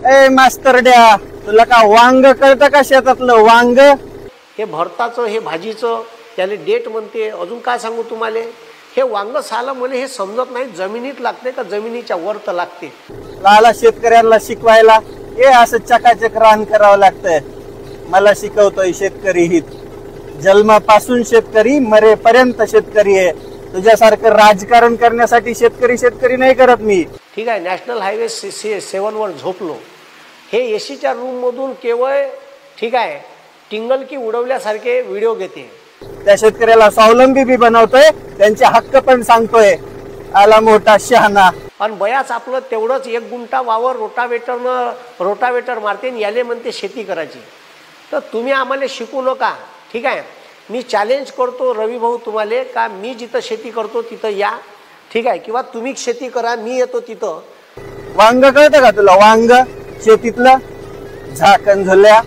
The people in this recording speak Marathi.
ए मास्तरड्या, तुला का वांग कळतं का शेतातलं वांग? हे भरताचं हे भाजीचं त्याला डेट म्हणते. अजून काय सांगू तुम्हाला, हे वांग साला मला हे समजत नाही, जमिनीत लागते का जमिनीच्या वर तर लागते. लाला शेतकऱ्यांना शिकवायला हे असं चकाचक रान करावं लागतंय. मला शिकवतोय शेतकरी हित. जन्मापासून शेतकरी मरेपर्यंत शेतकरी आहे. तुझ्यासारखं राजकारण करण्यासाठी शेतकरी नाही करत मी. ठीक आहे, नॅशनल हायवे 7 वर झोपलो, हे एसीच्या रूम मधून केवळ ठीक आहे टिंगलकी उडवल्यासारखे व्हिडिओ घेते. त्या शेतकऱ्याला स्वावलंबी बी बनवतोय, त्यांचे हक्क पण सांगतोय. आला मोठा शहाणा. आणि बयाच आपलं तेवढंच 1 गुंठा वावर रोटावेटर मारते आणि याले म्हणते शेती करायची. तर तुम्ही आम्हाला शिकू नका. ठीक आहे, मी चॅलेंज करतो रवी भाऊ तुम्हाला का मी जिथं शेती करतो तिथं या. ठीक आहे, किंवा तुम्ही शेती करा, मी येतो तिथं. वांग कळतं का तुला? वांग शेतीतलं झाकण झुल्या